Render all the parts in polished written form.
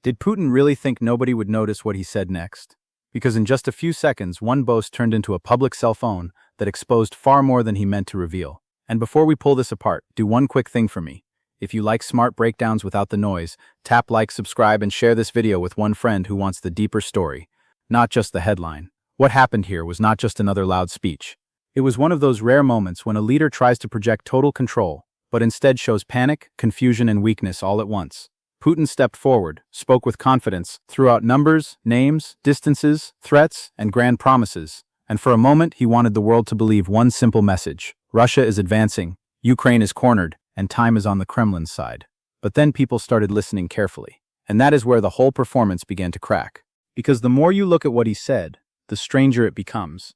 Did Putin really think nobody would notice what he said next? Because in just a few seconds, one boast turned into a public cell phone that exposed far more than he meant to reveal. And before we pull this apart, do one quick thing for me. If you like smart breakdowns without the noise, tap like, subscribe, and share this video with one friend who wants the deeper story, not just the headline. What happened here was not just another loud speech. It was one of those rare moments when a leader tries to project total control, but instead shows panic, confusion, and weakness all at once. Putin stepped forward, spoke with confidence, threw out numbers, names, distances, threats, and grand promises. And for a moment, he wanted the world to believe one simple message: Russia is advancing, Ukraine is cornered, and time is on the Kremlin's side. But then people started listening carefully. And that is where the whole performance began to crack. Because the more you look at what he said, the stranger it becomes.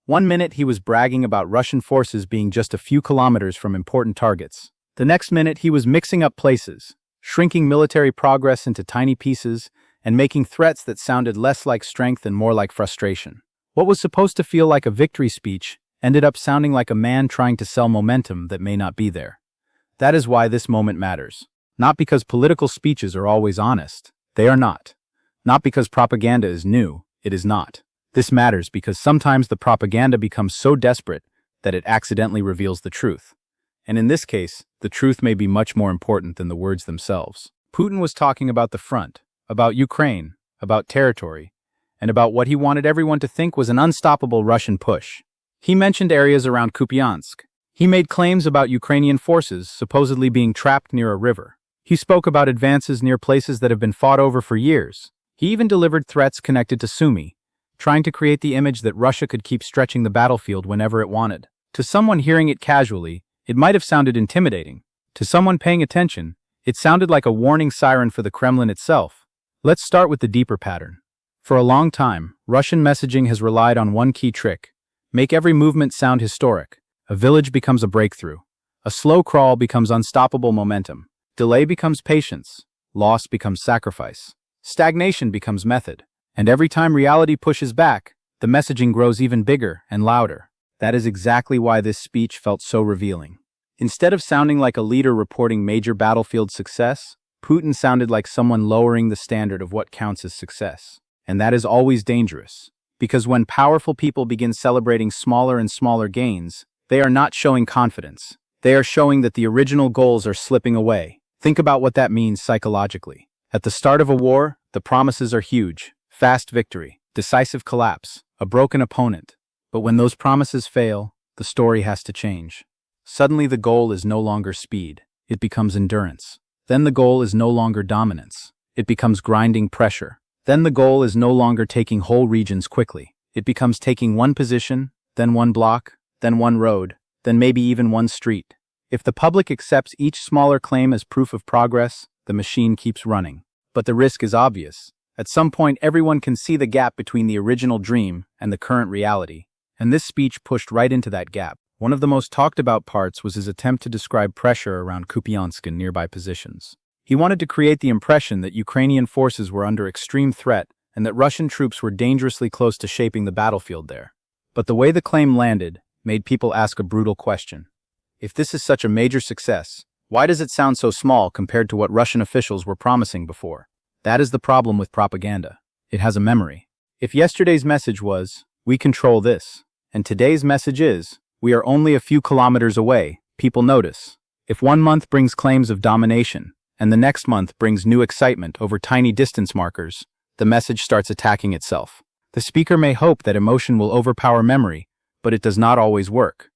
One minute he was bragging about Russian forces being just a few kilometers from important targets. The next minute he was mixing up places, shrinking military progress into tiny pieces, and making threats that sounded less like strength and more like frustration. What was supposed to feel like a victory speech ended up sounding like a man trying to sell momentum that may not be there. That is why this moment matters. Not because political speeches are always honest. They are not. Not because propaganda is new. It is not. This matters because sometimes the propaganda becomes so desperate that it accidentally reveals the truth. And in this case, the truth may be much more important than the words themselves. Putin was talking about the front, about Ukraine, about territory, and about what he wanted everyone to think was an unstoppable Russian push. He mentioned areas around Kupiansk. He made claims about Ukrainian forces supposedly being trapped near a river. He spoke about advances near places that have been fought over for years. He even delivered threats connected to Sumy, trying to create the image that Russia could keep stretching the battlefield whenever it wanted. To someone hearing it casually, it might have sounded intimidating. To someone paying attention, it sounded like a warning siren for the Kremlin itself. Let's start with the deeper pattern. For a long time, Russian messaging has relied on one key trick: make every movement sound historic. A village becomes a breakthrough. A slow crawl becomes unstoppable momentum. Delay becomes patience. Loss becomes sacrifice. Stagnation becomes method. And every time reality pushes back, the messaging grows even bigger and louder. That is exactly why this speech felt so revealing. Instead of sounding like a leader reporting major battlefield success, Putin sounded like someone lowering the standard of what counts as success. And that is always dangerous. Because when powerful people begin celebrating smaller and smaller gains, they are not showing confidence. They are showing that the original goals are slipping away. Think about what that means psychologically. At the start of a war, the promises are huge: fast victory, decisive collapse, a broken opponent. But when those promises fail, the story has to change. Suddenly the goal is no longer speed. It becomes endurance. Then the goal is no longer dominance. It becomes grinding pressure. Then the goal is no longer taking whole regions quickly. It becomes taking one position, then one block, then one road, then maybe even one street. If the public accepts each smaller claim as proof of progress, the machine keeps running. But the risk is obvious. At some point, everyone can see the gap between the original dream and the current reality. And this speech pushed right into that gap. One of the most talked about parts was his attempt to describe pressure around Kupiansk and nearby positions. He wanted to create the impression that Ukrainian forces were under extreme threat and that Russian troops were dangerously close to shaping the battlefield there. But the way the claim landed made people ask a brutal question. If this is such a major success, why does it sound so small compared to what Russian officials were promising before? That is the problem with propaganda. It has a memory. If yesterday's message was, "We control this," and today's message is, "We are only a few kilometers away," people notice. If one month brings claims of domination, and the next month brings new excitement over tiny distance markers, the message starts attacking itself. The speaker may hope that emotion will overpower memory, but it does not always work.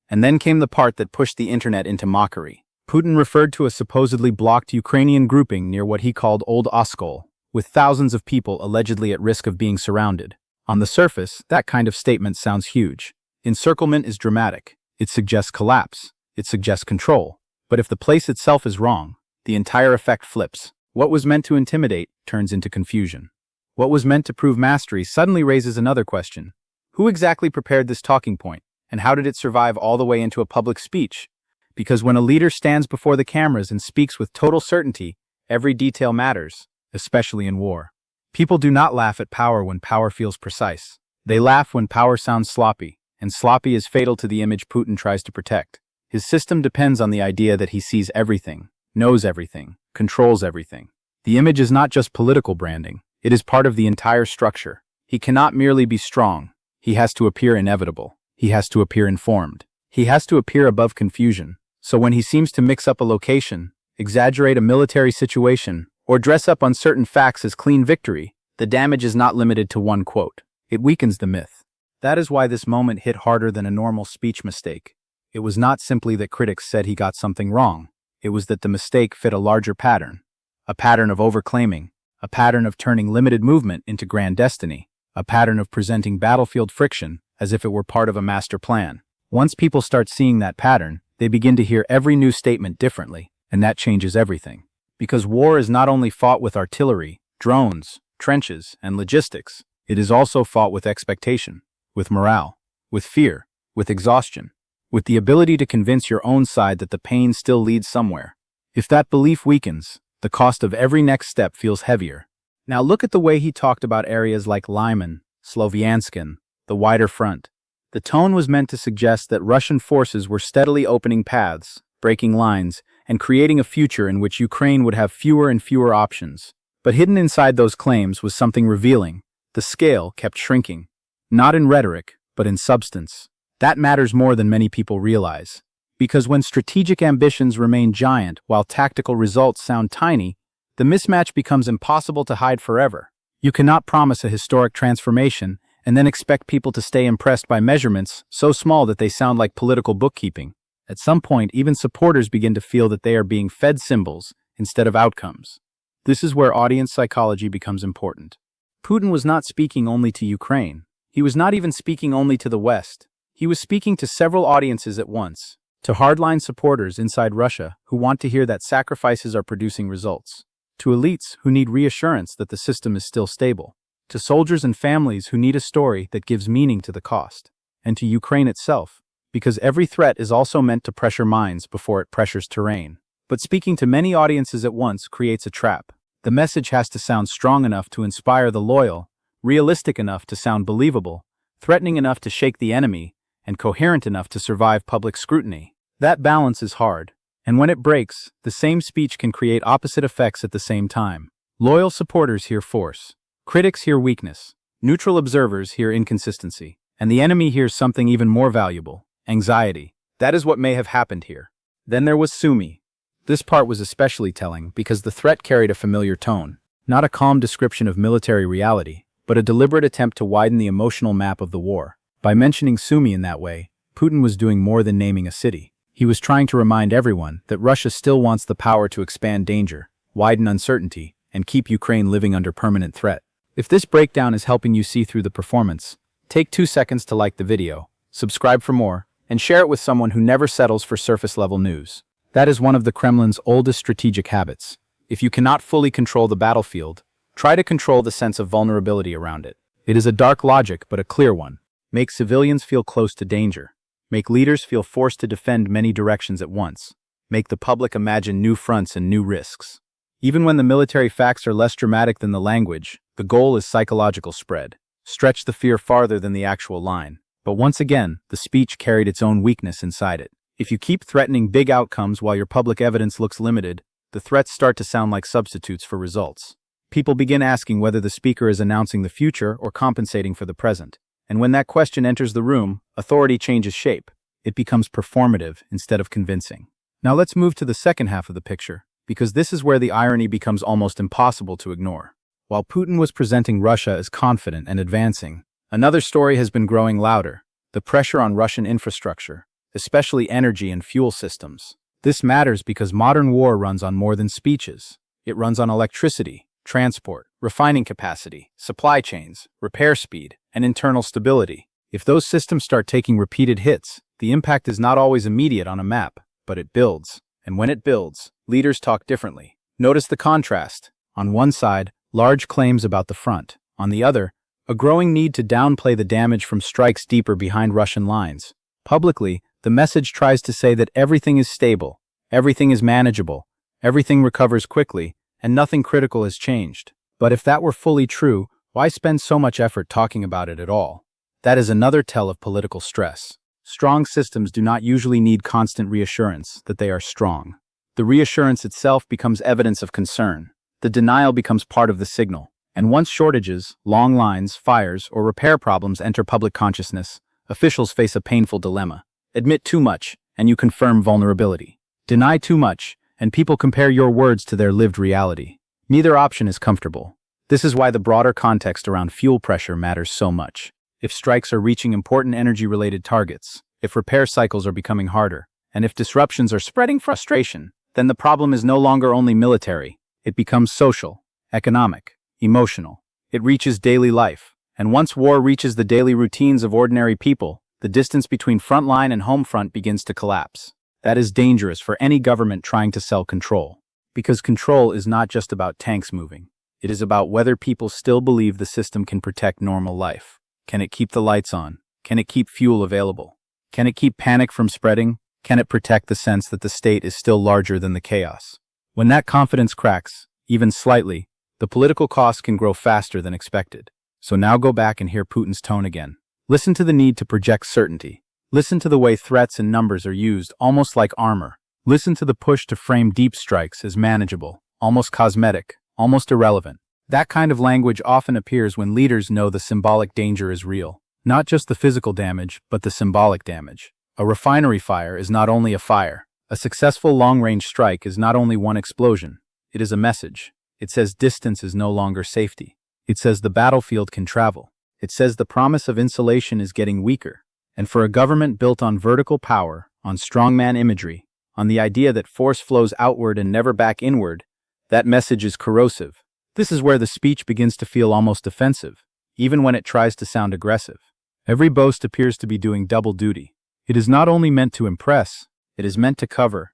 And then came the part that pushed the internet into mockery. Putin referred to a supposedly blocked Ukrainian grouping near what he called Old Oskol, with thousands of people allegedly at risk of being surrounded. On the surface, that kind of statement sounds huge. Encirclement is dramatic. It suggests collapse. It suggests control. But if the place itself is wrong, the entire effect flips. What was meant to intimidate turns into confusion. What was meant to prove mastery suddenly raises another question. Who exactly prepared this talking point, and how did it survive all the way into a public speech? Because when a leader stands before the cameras and speaks with total certainty, every detail matters, especially in war. People do not laugh at power when power feels precise. They laugh when power sounds sloppy, and sloppy is fatal to the image Putin tries to protect. His system depends on the idea that he sees everything, knows everything, controls everything. The image is not just political branding, it is part of the entire structure. He cannot merely be strong. He has to appear inevitable. He has to appear informed. He has to appear above confusion. So when he seems to mix up a location, exaggerate a military situation, or dress up uncertain facts as clean victory, the damage is not limited to one quote. It weakens the myth. That is why this moment hit harder than a normal speech mistake. It was not simply that critics said he got something wrong. It was that the mistake fit a larger pattern. A pattern of overclaiming. A pattern of turning limited movement into grand destiny. A pattern of presenting battlefield friction as if it were part of a master plan. Once people start seeing that pattern, they begin to hear every new statement differently, and that changes everything. Because war is not only fought with artillery, drones, trenches, and logistics, it is also fought with expectation, with morale, with fear, with exhaustion, with the ability to convince your own side that the pain still leads somewhere. If that belief weakens, the cost of every next step feels heavier. Now look at the way he talked about areas like Lyman, Sloviansk, and the wider front. The tone was meant to suggest that Russian forces were steadily opening paths, breaking lines, and creating a future in which Ukraine would have fewer and fewer options. But hidden inside those claims was something revealing. The scale kept shrinking. Not in rhetoric, but in substance. That matters more than many people realize. Because when strategic ambitions remain giant while tactical results sound tiny, the mismatch becomes impossible to hide forever. You cannot promise a historic transformation and then expect people to stay impressed by measurements so small that they sound like political bookkeeping. At some point, even supporters begin to feel that they are being fed symbols instead of outcomes. This is where audience psychology becomes important. Putin was not speaking only to Ukraine. He was not even speaking only to the West. He was speaking to several audiences at once. To hardline supporters inside Russia who want to hear that sacrifices are producing results. To elites who need reassurance that the system is still stable. To soldiers and families who need a story that gives meaning to the cost. And to Ukraine itself, because every threat is also meant to pressure minds before it pressures terrain. But speaking to many audiences at once creates a trap. The message has to sound strong enough to inspire the loyal, realistic enough to sound believable, threatening enough to shake the enemy, and coherent enough to survive public scrutiny. That balance is hard, and when it breaks, the same speech can create opposite effects at the same time. Loyal supporters hear force, critics hear weakness, neutral observers hear inconsistency, and the enemy hears something even more valuable, anxiety. That is what may have happened here. Then there was Sumy. This part was especially telling because the threat carried a familiar tone, not a calm description of military reality, but a deliberate attempt to widen the emotional map of the war. By mentioning Sumy in that way, Putin was doing more than naming a city. He was trying to remind everyone that Russia still wants the power to expand danger, widen uncertainty, and keep Ukraine living under permanent threat. If this breakdown is helping you see through the performance, take 2 seconds to like the video, subscribe for more, and share it with someone who never settles for surface-level news. That is one of the Kremlin's oldest strategic habits. If you cannot fully control the battlefield, try to control the sense of vulnerability around it. It is a dark logic, but a clear one. Make civilians feel close to danger. Make leaders feel forced to defend many directions at once. Make the public imagine new fronts and new risks. Even when the military facts are less dramatic than the language, the goal is psychological spread. Stretch the fear farther than the actual line. But once again, the speech carried its own weakness inside it. If you keep threatening big outcomes while your public evidence looks limited, the threats start to sound like substitutes for results. People begin asking whether the speaker is announcing the future or compensating for the present. And when that question enters the room, authority changes shape. It becomes performative instead of convincing. Now let's move to the second half of the picture, because this is where the irony becomes almost impossible to ignore. While Putin was presenting Russia as confident and advancing, another story has been growing louder: the pressure on Russian infrastructure, especially energy and fuel systems. This matters because modern war runs on more than speeches. It runs on electricity, transport, refining capacity, supply chains, repair speed, and internal stability. If those systems start taking repeated hits, the impact is not always immediate on a map, but it builds. And when it builds, leaders talk differently. Notice the contrast. On one side, large claims about the front. On the other, a growing need to downplay the damage from strikes deeper behind Russian lines. Publicly, the message tries to say that everything is stable, everything is manageable, everything recovers quickly, and nothing critical has changed. But if that were fully true, why spend so much effort talking about it at all? That is another tell of political stress. Strong systems do not usually need constant reassurance that they are strong. The reassurance itself becomes evidence of concern. the denial becomes part of the signal. And once shortages, long lines, fires, or repair problems enter public consciousness, officials face a painful dilemma. Admit too much, and you confirm vulnerability. Deny too much, and people compare your words to their lived reality. Neither option is comfortable. This is why the broader context around fuel pressure matters so much. If strikes are reaching important energy-related targets, if repair cycles are becoming harder, and if disruptions are spreading frustration, then the problem is no longer only military. It becomes social, economic, emotional. It reaches daily life. And once war reaches the daily routines of ordinary people, the distance between front line and home front begins to collapse. That is dangerous for any government trying to sell control. Because control is not just about tanks moving. It is about whether people still believe the system can protect normal life. Can it keep the lights on? Can it keep fuel available? Can it keep panic from spreading? Can it protect the sense that the state is still larger than the chaos? When that confidence cracks, even slightly, the political costs can grow faster than expected. So now go back and hear Putin's tone again. Listen to the need to project certainty. Listen to the way threats and numbers are used almost like armor. Listen to the push to frame deep strikes as manageable, almost cosmetic, almost irrelevant. That kind of language often appears when leaders know the symbolic danger is real. Not just the physical damage, but the symbolic damage. A refinery fire is not only a fire. A successful long-range strike is not only one explosion. It is a message. It says distance is no longer safety. It says the battlefield can travel. It says the promise of insulation is getting weaker. And for a government built on vertical power, on strongman imagery, on the idea that force flows outward and never back inward, that message is corrosive. This is where the speech begins to feel almost offensive, even when it tries to sound aggressive. Every boast appears to be doing double duty. It is not only meant to impress, it is meant to cover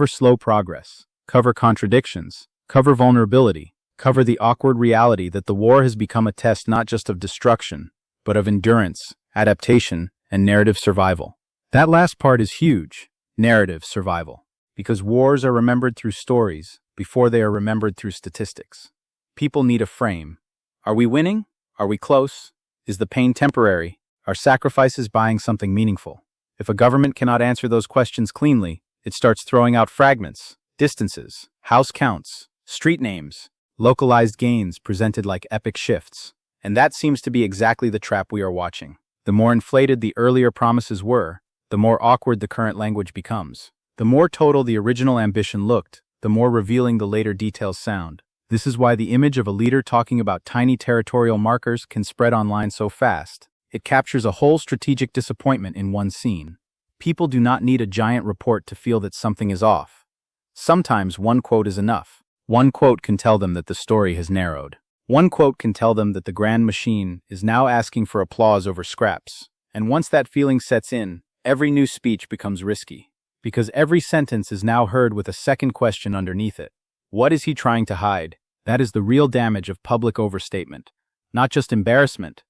slow progress, cover contradictions, cover vulnerability, cover the awkward reality that the war has become a test not just of destruction, but of endurance, adaptation, and narrative survival. That last part is huge, narrative survival, because wars are remembered through stories before they are remembered through statistics. People need a frame. Are we winning? Are we close? Is the pain temporary? Are sacrifices buying something meaningful? If a government cannot answer those questions cleanly, it starts throwing out fragments, distances, house counts, street names, localized gains presented like epic shifts. And that seems to be exactly the trap we are watching. The more inflated the earlier promises were, the more awkward the current language becomes. The more total the original ambition looked, the more revealing the later details sound. This is why the image of a leader talking about tiny territorial markers can spread online so fast. It captures a whole strategic disappointment in one scene. People do not need a giant report to feel that something is off. Sometimes one quote is enough. One quote can tell them that the story has narrowed. One quote can tell them that the grand machine is now asking for applause over scraps. And once that feeling sets in, every new speech becomes risky. Because every sentence is now heard with a second question underneath it. What is he trying to hide? That is the real damage of public overstatement. Not just embarrassment.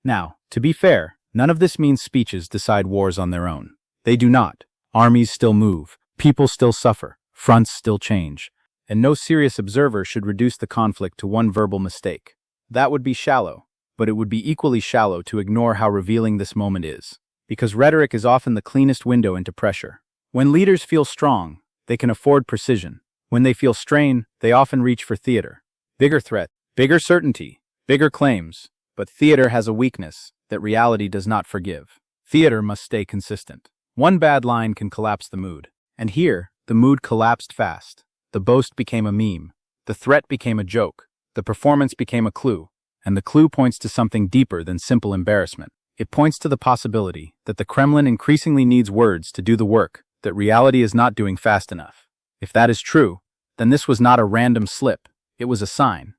Now, to be fair, none of this means speeches decide wars on their own. They do not. Armies still move. People still suffer. Fronts still change. And no serious observer should reduce the conflict to one verbal mistake. That would be shallow. But it would be equally shallow to ignore how revealing this moment is. Because rhetoric is often the cleanest window into pressure. When leaders feel strong, they can afford precision. When they feel strain, they often reach for theater. Bigger threat, bigger certainty, bigger claims. But theater has a weakness that reality does not forgive. Theater must stay consistent. One bad line can collapse the mood. And here, the mood collapsed fast. The boast became a meme. The threat became a joke. The performance became a clue. And the clue points to something deeper than simple embarrassment. It points to the possibility that the Kremlin increasingly needs words to do the work that reality is not doing fast enough. If that is true, then this was not a random slip. It was a sign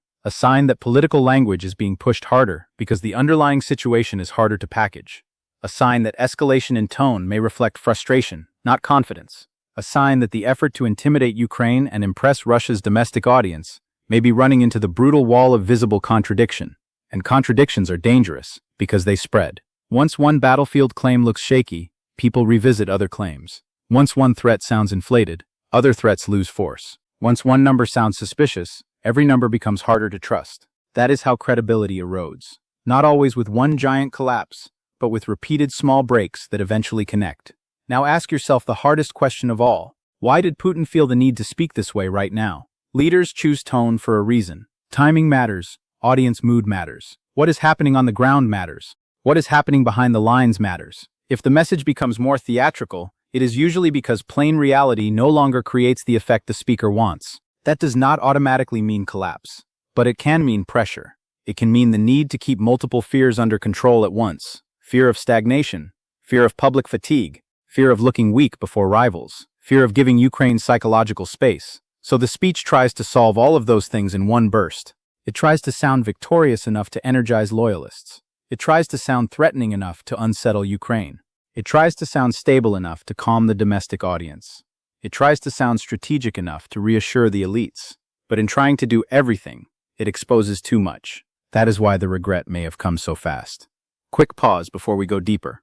that political language is being pushed harder because the underlying situation is harder to package. A sign that escalation in tone may reflect frustration, not confidence. A sign that the effort to intimidate Ukraine and impress Russia's domestic audience may be running into the brutal wall of visible contradiction. And contradictions are dangerous because they spread. Once one battlefield claim looks shaky, people revisit other claims. Once one threat sounds inflated, other threats lose force. Once one number sounds suspicious, every number becomes harder to trust. That is how credibility erodes. Not always with one giant collapse, but with repeated small breaks that eventually connect. Now ask yourself the hardest question of all. Why did Putin feel the need to speak this way right now? Leaders choose tone for a reason. Timing matters. Audience mood matters. What is happening on the ground matters. What is happening behind the lines matters. If the message becomes more theatrical, it is usually because plain reality no longer creates the effect the speaker wants. That does not automatically mean collapse, but it can mean pressure. It can mean the need to keep multiple fears under control at once. Fear of stagnation, fear of public fatigue, fear of looking weak before rivals, fear of giving Ukraine psychological space. So the speech tries to solve all of those things in one burst. It tries to sound victorious enough to energize loyalists. It tries to sound threatening enough to unsettle Ukraine. It tries to sound stable enough to calm the domestic audience. It tries to sound strategic enough to reassure the elites. But in trying to do everything, it exposes too much. That is why the regret may have come so fast. Quick pause before we go deeper.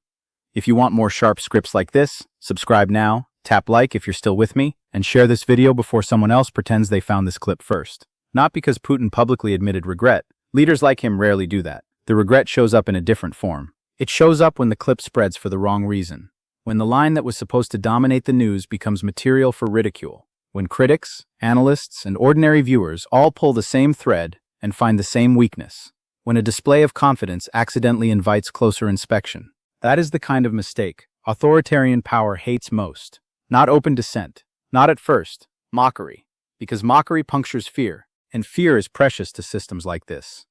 If you want more sharp scripts like this, subscribe now, tap like if you're still with me, and share this video before someone else pretends they found this clip first. Not because Putin publicly admitted regret. Leaders like him rarely do that. The regret shows up in a different form. It shows up when the clip spreads for the wrong reason. When the line that was supposed to dominate the news becomes material for ridicule. When critics, analysts, and ordinary viewers all pull the same thread and find the same weakness. When a display of confidence accidentally invites closer inspection. That is the kind of mistake authoritarian power hates most. Not open dissent. Not at first. Mockery. Because mockery punctures fear, and fear is precious to systems like this.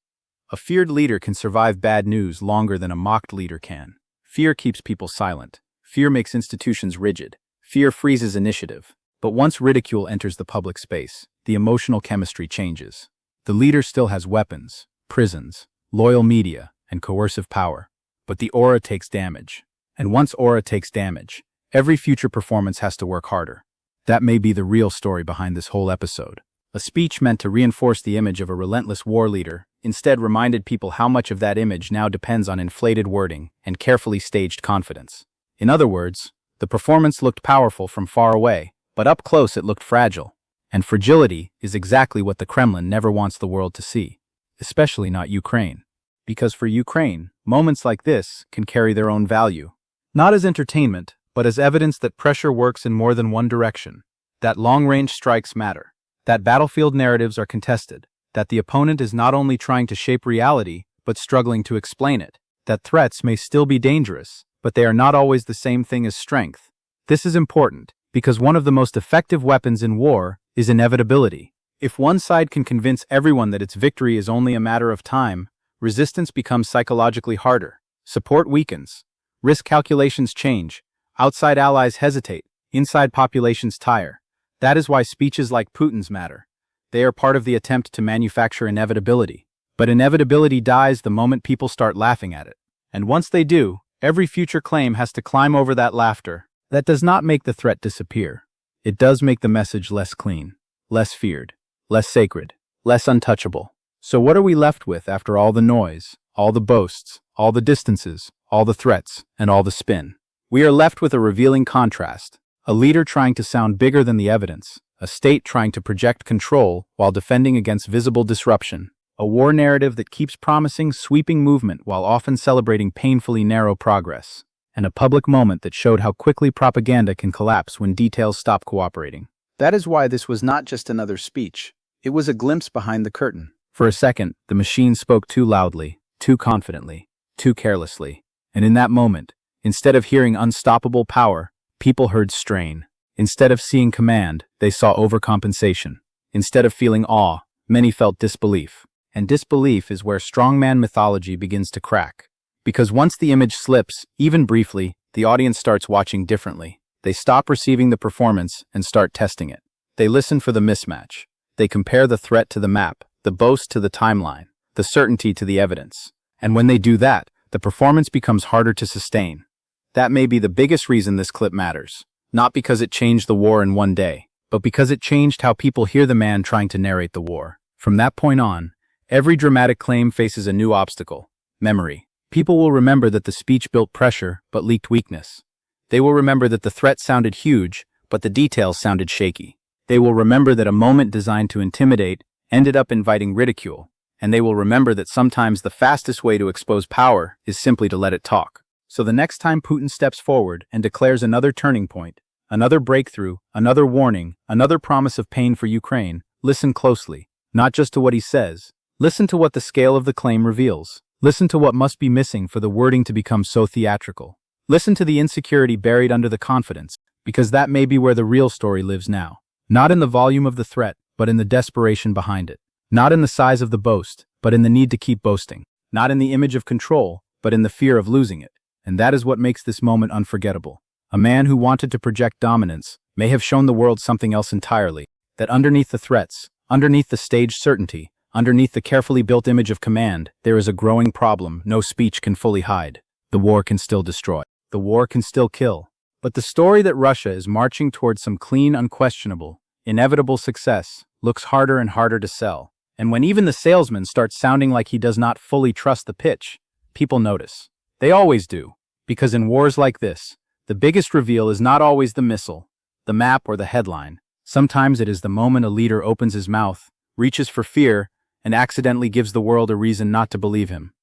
A feared leader can survive bad news longer than a mocked leader can. Fear keeps people silent. Fear makes institutions rigid. Fear freezes initiative. But once ridicule enters the public space, the emotional chemistry changes. The leader still has weapons, prisons, loyal media, and coercive power. But the aura takes damage. And once aura takes damage, every future performance has to work harder. That may be the real story behind this whole episode. A speech meant to reinforce the image of a relentless war leader instead reminded people how much of that image now depends on inflated wording and carefully staged confidence. In other words, the performance looked powerful from far away, but up close it looked fragile. And fragility is exactly what the Kremlin never wants the world to see, especially not Ukraine. Because for Ukraine, moments like this can carry their own value. Not as entertainment, but as evidence that pressure works in more than one direction, that long-range strikes matter. That battlefield narratives are contested, that the opponent is not only trying to shape reality, but struggling to explain it, that threats may still be dangerous, but they are not always the same thing as strength. This is important, because one of the most effective weapons in war is inevitability. If one side can convince everyone that its victory is only a matter of time, resistance becomes psychologically harder, support weakens, risk calculations change, outside allies hesitate, inside populations tire. That is why speeches like Putin's matter. They are part of the attempt to manufacture inevitability. But inevitability dies the moment people start laughing at it. And once they do, every future claim has to climb over that laughter. That does not make the threat disappear. It does make the message less clean, less feared, less sacred, less untouchable. So what are we left with after all the noise, all the boasts, all the distances, all the threats, and all the spin? We are left with a revealing contrast. A leader trying to sound bigger than the evidence, a state trying to project control while defending against visible disruption, a war narrative that keeps promising sweeping movement while often celebrating painfully narrow progress, and a public moment that showed how quickly propaganda can collapse when details stop cooperating. That is why this was not just another speech. It was a glimpse behind the curtain. For a second, the machine spoke too loudly, too confidently, too carelessly, and in that moment, instead of hearing unstoppable power, people heard strain. Instead of seeing command, they saw overcompensation. Instead of feeling awe, many felt disbelief. And disbelief is where strongman mythology begins to crack. Because once the image slips, even briefly, the audience starts watching differently. They stop receiving the performance and start testing it. They listen for the mismatch. They compare the threat to the map, the boast to the timeline, the certainty to the evidence. And when they do that, the performance becomes harder to sustain. That may be the biggest reason this clip matters. Not because it changed the war in one day, but because it changed how people hear the man trying to narrate the war. From that point on, every dramatic claim faces a new obstacle: memory. People will remember that the speech built pressure but leaked weakness. They will remember that the threat sounded huge, but the details sounded shaky. They will remember that a moment designed to intimidate ended up inviting ridicule. And they will remember that sometimes the fastest way to expose power is simply to let it talk. So the next time Putin steps forward and declares another turning point, another breakthrough, another warning, another promise of pain for Ukraine, Listen closely, not just to what he says. Listen to what the scale of the claim reveals. Listen to what must be missing for the wording to become so theatrical. Listen to the insecurity buried under the confidence, because that may be where the real story lives now. Not in the volume of the threat, but in the desperation behind it. Not in the size of the boast, but in the need to keep boasting. Not in the image of control, but in the fear of losing it. And that is what makes this moment unforgettable. A man who wanted to project dominance may have shown the world something else entirely. That underneath the threats, underneath the staged certainty, underneath the carefully built image of command, there is a growing problem no speech can fully hide. The war can still destroy. The war can still kill. But the story that Russia is marching towards some clean, unquestionable, inevitable success looks harder and harder to sell. And when even the salesman starts sounding like he does not fully trust the pitch, people notice. They always do. Because in wars like this, the biggest reveal is not always the missile, the map, or the headline. Sometimes it is the moment a leader opens his mouth, reaches for fear, and accidentally gives the world a reason not to believe him.